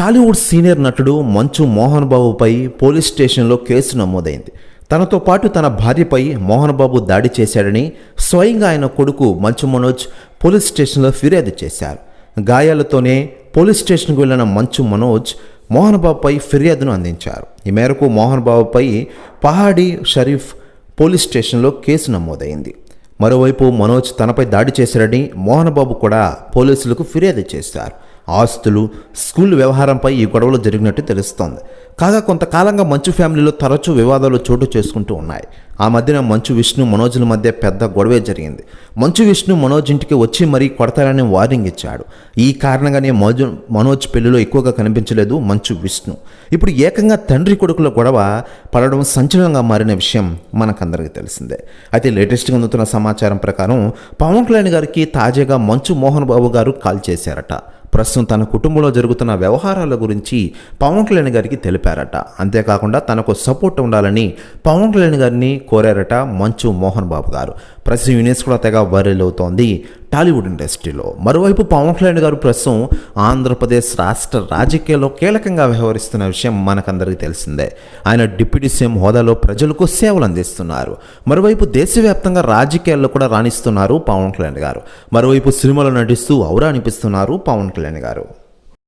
Tollywood senior నటుడు మంచు Mohan బాబుపై police స్టేషన్లో కేసు నమోదైంది. తనతో పాటు తన భార్యపై మోహన్ బాబు దాడి చేశాడని స్వయంగా ఆయన కొడుకు మంచు మనోజ్ పోలీస్ స్టేషన్లో ఫిర్యాదు చేశారు. గాయాలతోనే పోలీస్ స్టేషన్కు వెళ్లిన మంచు మనోజ్ మోహన్ బాబుపై ఫిర్యాదును అందించారు. ఈ మేరకు మోహన్ బాబుపై పహాడీ షరీఫ్ పోలీస్ స్టేషన్లో కేసు నమోదైంది. మరోవైపు మనోజ్ తనపై దాడి చేశాడని మోహన్ బాబు కూడా పోలీసులకు ఫిర్యాదు చేశారు. ఆస్తులు, స్కూల్ వ్యవహారంపై ఈ గొడవలు జరిగినట్టు తెలుస్తోంది. కాగా కొంతకాలంగా మంచు ఫ్యామిలీలో తరచూ వివాదాలు చోటు చేసుకుంటూ ఉన్నాయి. ఆ మధ్యన మంచు విష్ణు మనోజ్ల మధ్య పెద్ద గొడవే జరిగింది. మంచు విష్ణు మనోజ్ ఇంటికి వచ్చి మరీ కొడతారని వార్నింగ్ ఇచ్చాడు. ఈ కారణంగానే మనోజ్ పెళ్లిలో ఎక్కువగా కనిపించలేదు మంచు విష్ణు. ఇప్పుడు ఏకంగా తండ్రి కొడుకుల గొడవ పడడం సంచలనంగా మారిన విషయం మనకందరికీ తెలిసిందే. అయితే లేటెస్ట్గా అందుతున్న సమాచారం ప్రకారం పవన్ కళ్యాణ్ గారికి తాజాగా మంచు మోహన్ బాబు గారు కాల్ చేశారట. ప్రస్తుతం తన కుటుంబంలో జరుగుతున్న వ్యవహారాల గురించి పవన్ కళ్యాణ్ గారికి తెలిపారట. అంతేకాకుండా తనకు సపోర్ట్ ఉండాలని పవన్ కళ్యాణ్ గారిని కోరారట మంచు మోహన్ బాబు గారు. ప్రస్తుతం ఈ న్యూస్ కూడా తెగ వైరల్ అవుతోంది టాలీవుడ్ ఇండస్ట్రీలో. మరోవైపు పవన్ కళ్యాణ్ గారు ప్రస్తుతం ఆంధ్రప్రదేశ్ రాష్ట్ర రాజకీయాల్లో కీలకంగా వ్యవహరిస్తున్న విషయం మనకందరికీ తెలిసిందే. ఆయన డిప్యూటీ సీఎం హోదాలో ప్రజలకు సేవలు అందిస్తున్నారు. మరోవైపు దేశవ్యాప్తంగా రాజకీయాల్లో కూడా రాణిస్తున్నారు పవన్ కళ్యాణ్ గారు. మరోవైపు సినిమాలో నటిస్తూ ఔరా అనిపిస్తున్నారు పవన్ కళ్యాణ్ గారు.